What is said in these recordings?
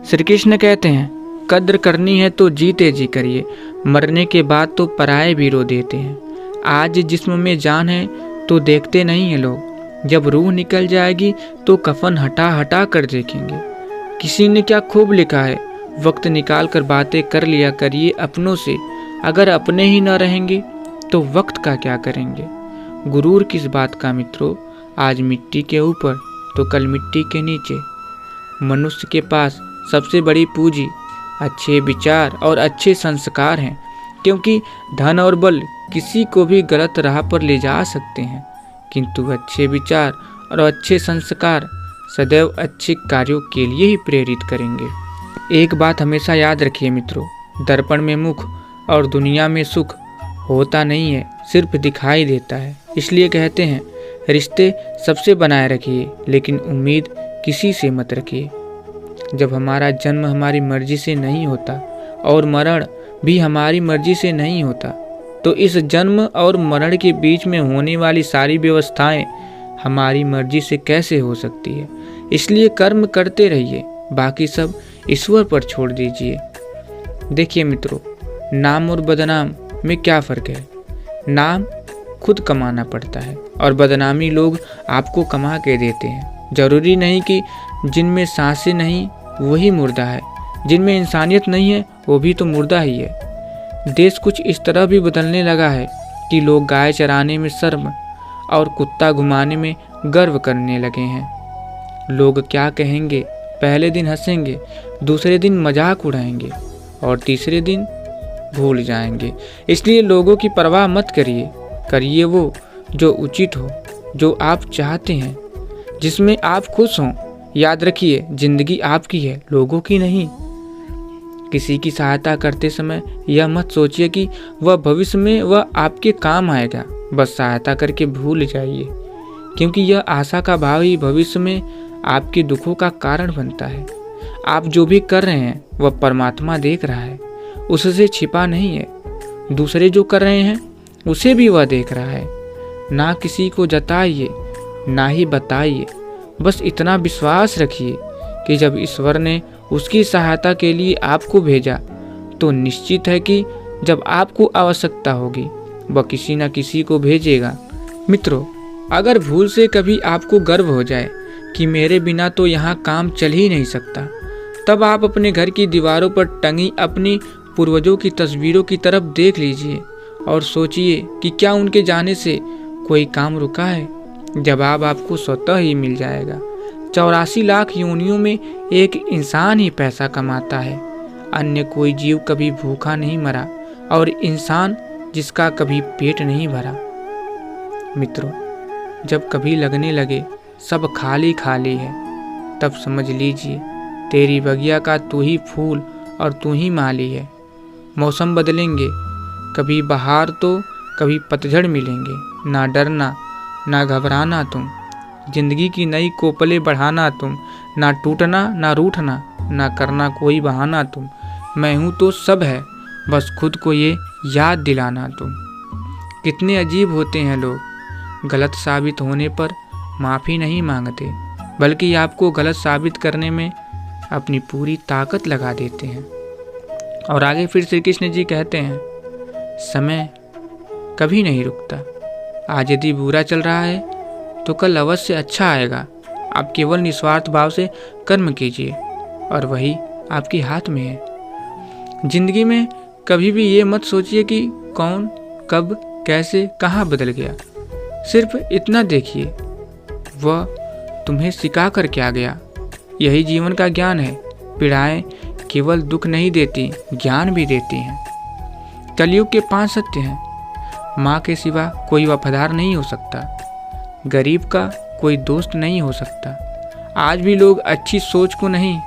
श्री कृष्ण कहते हैं, कद्र करनी है तो जीते जी करिए, मरने के बाद तो पराये भी रो देते हैं। आज जिस्म में जान है तो देखते नहीं हैं लोग, जब रूह निकल जाएगी तो कफन हटा हटा कर देखेंगे। किसी ने क्या खूब लिखा है, वक्त निकाल कर बातें कर लिया करिए अपनों से, अगर अपने ही न रहेंगे तो वक्त का क्या करेंगे। गुरूर किस बात का मित्रों, आज मिट्टी के ऊपर तो कल मिट्टी के नीचे। मनुष्य के पास सबसे बड़ी पूंजी अच्छे विचार और अच्छे संस्कार हैं, क्योंकि धन और बल किसी को भी गलत राह पर ले जा सकते हैं, किंतु अच्छे विचार और अच्छे संस्कार सदैव अच्छे कार्यों के लिए ही प्रेरित करेंगे। एक बात हमेशा याद रखिए मित्रों, दर्पण में मुख और दुनिया में सुख होता नहीं है, सिर्फ दिखाई देता है। इसलिए कहते हैं, रिश्ते सबसे बनाए रखिए लेकिन उम्मीद किसी से मत रखिए। जब हमारा जन्म हमारी मर्जी से नहीं होता और मरण भी हमारी मर्जी से नहीं होता, तो इस जन्म और मरण के बीच में होने वाली सारी व्यवस्थाएं हमारी मर्जी से कैसे हो सकती है। इसलिए कर्म करते रहिए, बाकी सब ईश्वर पर छोड़ दीजिए। देखिए मित्रों, नाम और बदनाम में क्या फ़र्क है। नाम खुद कमाना पड़ता है और बदनामी लोग आपको कमा के देते हैं। जरूरी नहीं कि जिनमें सांसें नहीं वही मुर्दा है, जिनमें इंसानियत नहीं है वो भी तो मुर्दा ही है। देश कुछ इस तरह भी बदलने लगा है कि लोग गाय चराने में शर्म और कुत्ता घुमाने में गर्व करने लगे हैं। लोग क्या कहेंगे, पहले दिन हंसेंगे, दूसरे दिन मजाक उड़ाएंगे और तीसरे दिन भूल जाएंगे। इसलिए लोगों की परवाह मत करिए, करिए वो जो उचित हो, जो आप चाहते हैं, जिसमें आप खुश हों। याद रखिए, जिंदगी आपकी है, लोगों की नहीं। किसी की सहायता करते समय यह मत सोचिए कि वह भविष्य में वह आपके काम आएगा, बस सहायता करके भूल जाइए, क्योंकि यह आशा का भाव ही भविष्य में आपके दुखों का कारण बनता है। आप जो भी कर रहे हैं वह परमात्मा देख रहा है, उससे छिपा नहीं है। दूसरे जो कर रहे हैं उसे भी वह देख रहा है। ना किसी को जताइए ना ही बताइए, बस इतना विश्वास रखिए कि जब ईश्वर ने उसकी सहायता के लिए आपको भेजा तो निश्चित है कि जब आपको आवश्यकता होगी वह किसी न किसी को भेजेगा। मित्रों, अगर भूल से कभी आपको गर्व हो जाए कि मेरे बिना तो यहाँ काम चल ही नहीं सकता, तब आप अपने घर की दीवारों पर टंगी अपनी पूर्वजों की तस्वीरों की तरफ देख लीजिए और सोचिए कि क्या उनके जाने से कोई काम रुका है। जवाब आपको स्वतः ही मिल जाएगा। 84 लाख योनियों में एक इंसान ही पैसा कमाता है, अन्य कोई जीव कभी भूखा नहीं मरा और इंसान जिसका कभी पेट नहीं भरा। मित्रों, जब कभी लगने लगे सब खाली खाली है, तब समझ लीजिए तेरी बगिया का तू ही फूल और तू ही माली है। मौसम बदलेंगे, कभी बहार तो कभी पतझड़ मिलेंगे। ना डरना ना घबराना तुम, जिंदगी की नई कोपले बढ़ाना तुम। ना टूटना ना रूठना, ना करना कोई बहाना तुम। मैं हूँ तो सब है, बस खुद को ये याद दिलाना तुम। कितने अजीब होते हैं लोग, गलत साबित होने पर माफ़ी नहीं मांगते, बल्कि आपको गलत साबित करने में अपनी पूरी ताकत लगा देते हैं। और आगे फिर श्री कृष्ण जी कहते हैं, समय कभी नहीं रुकता। आज यदि बुरा चल रहा है तो कल अवश्य अच्छा आएगा। आप केवल निस्वार्थ भाव से कर्म कीजिए और वही आपके हाथ में है। जिंदगी में कभी भी ये मत सोचिए कि कौन कब कैसे कहाँ बदल गया। सिर्फ इतना देखिए, वह तुम्हें सिखा कर क्या गया। यही जीवन का ज्ञान है। पीड़ाएं केवल दुख नहीं देती, ज्ञान भी देती हैं। कलयुग के 5 सत्य हैं। माँ के सिवा कोई वफादार नहीं हो सकता, गरीब का कोई दोस्त नहीं हो सकता। आज भी लोग अच्छी सोच को नहीं,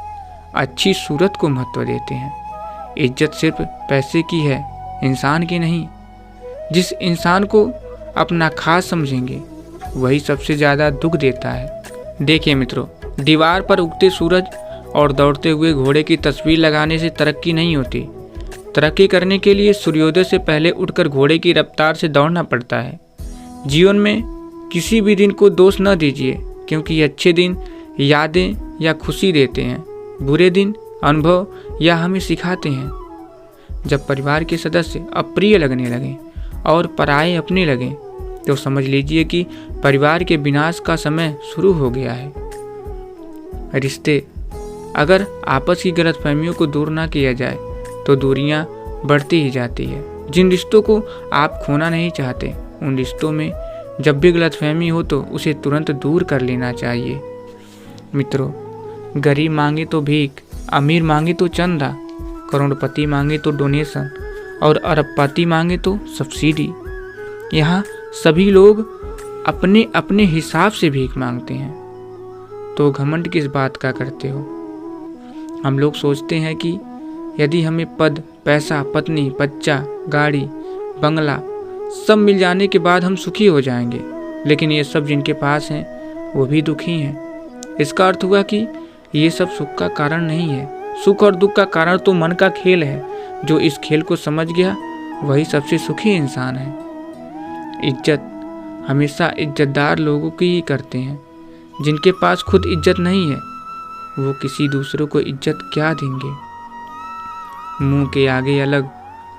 अच्छी सूरत को महत्व देते हैं। इज्जत सिर्फ पैसे की है, इंसान की नहीं। जिस इंसान को अपना खास समझेंगे वही सबसे ज़्यादा दुख देता है। देखिए मित्रों, दीवार पर उगते सूरज और दौड़ते हुए घोड़े की तस्वीर लगाने से तरक्की नहीं होती। तरक्की करने के लिए सूर्योदय से पहले उठकर घोड़े की रफ्तार से दौड़ना पड़ता है। जीवन में किसी भी दिन को दोष न दीजिए, क्योंकि अच्छे दिन यादें या खुशी देते हैं, बुरे दिन अनुभव या हमें सिखाते हैं। जब परिवार के सदस्य अप्रिय लगने लगें और पराये अपने लगें तो समझ लीजिए कि परिवार के विनाश का समय शुरू हो गया है। रिश्ते अगर आपस की गलतफहमियों को दूर ना किया जाए तो दूरियां बढ़ती ही जाती है। जिन रिश्तों को आप खोना नहीं चाहते उन रिश्तों में जब भी गलतफहमी हो तो उसे तुरंत दूर कर लेना चाहिए। मित्रों, गरीब मांगे तो भीख, अमीर मांगे तो चंदा, करोड़पति मांगे तो डोनेशन और अरबपति मांगे तो सब्सिडी। यहाँ सभी लोग अपने अपने हिसाब से भीख मांगते हैं, तो घमंड किस बात का करते हो? हम लोग सोचते हैं कि यदि हमें पद, पैसा, पत्नी, बच्चा, गाड़ी, बंगला सब मिल जाने के बाद हम सुखी हो जाएंगे, लेकिन ये सब जिनके पास हैं वो भी दुखी हैं। इसका अर्थ हुआ कि ये सब सुख का कारण नहीं है। सुख और दुख का कारण तो मन का खेल है। जो इस खेल को समझ गया वही सबसे सुखी इंसान है। इज्जत हमेशा इज्जतदार लोगों की ही करते हैं। जिनके पास खुद इज्जत नहीं है वो किसी दूसरों को इज्जत क्या देंगे? मुंह के आगे अलग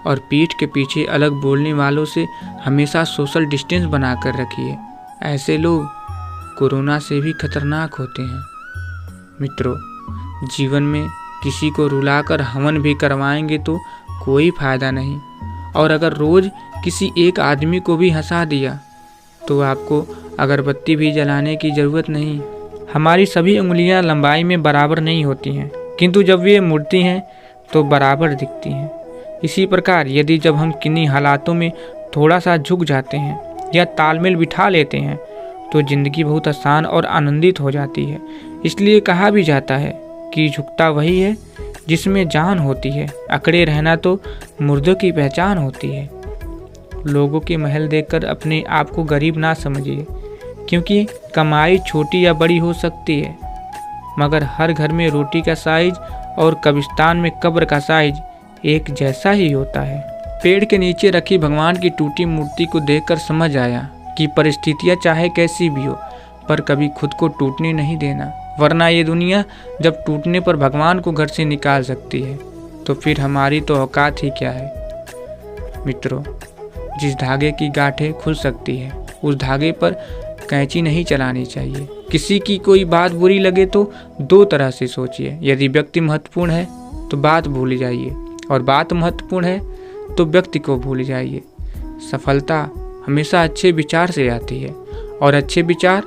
और पीठ के पीछे अलग बोलने वालों से हमेशा सोशल डिस्टेंस बनाकर रखिए। ऐसे लोग कोरोना से भी खतरनाक होते हैं। मित्रों, जीवन में किसी को रुलाकर हवन भी करवाएंगे तो कोई फायदा नहीं, और अगर रोज किसी एक आदमी को भी हंसा दिया तो आपको अगरबत्ती भी जलाने की जरूरत नहीं। हमारी सभी उंगलियां लंबाई में बराबर नहीं होती हैं, किंतु जब वे मुड़ती हैं तो बराबर दिखती हैं। इसी प्रकार यदि जब हम किन्हीं हालातों में थोड़ा सा झुक जाते हैं या तालमेल बिठा लेते हैं तो जिंदगी बहुत आसान और आनंदित हो जाती है। इसलिए कहा भी जाता है कि झुकता वही है जिसमें जान होती है, अकड़े रहना तो मुर्दों की पहचान होती है। लोगों के महल देखकर अपने आप को गरीब ना समझिए, क्योंकि कमाई छोटी या बड़ी हो सकती है, मगर हर घर में रोटी का साइज और कब्रिस्तान में कब्र का साइज एक जैसा ही होता है। पेड़ के नीचे रखी भगवान की टूटी मूर्ति को देखकर समझ आया कि परिस्थितियां चाहे कैसी भी हो पर कभी खुद को टूटने नहीं देना, वरना ये दुनिया जब टूटने पर भगवान को घर से निकाल सकती है तो फिर हमारी तो औकात ही क्या है। मित्रों, जिस धागे की गांठें खुल सकती है उस धागे पर कैंची नहीं चलानी चाहिए। किसी की कोई बात बुरी लगे तो दो तरह से सोचिए। यदि व्यक्ति महत्वपूर्ण है तो बात भूल जाइए, और बात महत्वपूर्ण है तो व्यक्ति को भूल जाइए। सफलता हमेशा अच्छे विचार से आती है, और अच्छे विचार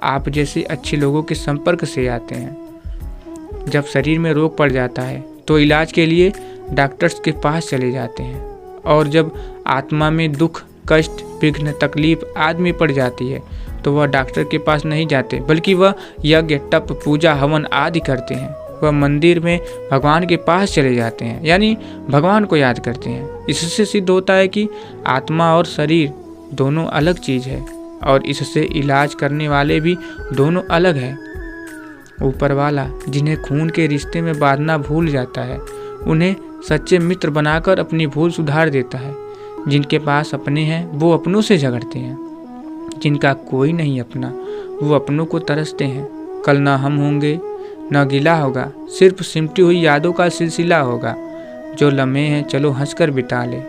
आप जैसे अच्छे लोगों के संपर्क से आते हैं। जब शरीर में रोग पड़ जाता है तो इलाज के लिए डॉक्टर्स के पास चले जाते हैं, और जब आत्मा में दुख, कष्ट, विघ्न, तकलीफ आदमी पड़ जाती है तो वह डॉक्टर के पास नहीं जाते, बल्कि वह यज्ञ, तप, पूजा, हवन आदि करते हैं। वह मंदिर में भगवान के पास चले जाते हैं, यानी भगवान को याद करते हैं। इससे सिद्ध होता है कि आत्मा और शरीर दोनों अलग चीज़ है, और इससे इलाज करने वाले भी दोनों अलग हैं। ऊपर वाला जिन्हें खून के रिश्ते में बांधना भूल जाता है उन्हें सच्चे मित्र बनाकर अपनी भूल सुधार देता है। जिनके पास अपने हैं वो अपनों से झगड़ते हैं, जिनका कोई नहीं अपना वो अपनों को तरसते हैं। कल ना हम होंगे न गिला होगा, सिर्फ सिमटी हुई यादों का सिलसिला होगा। जो लम्हे हैं चलो हंसकर बिता ले,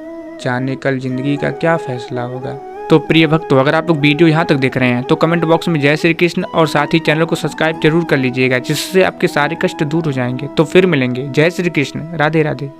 जाने कल जिंदगी का क्या फैसला होगा। तो प्रिय भक्तों, अगर आप लोग वीडियो यहाँ तक देख रहे हैं तो कमेंट बॉक्स में जय श्री कृष्ण और साथ ही चैनल को सब्सक्राइब जरूर कर लीजिएगा, जिससे आपके सारे कष्ट दूर हो जाएंगे। तो फिर मिलेंगे। जय श्री कृष्ण, राधे राधे।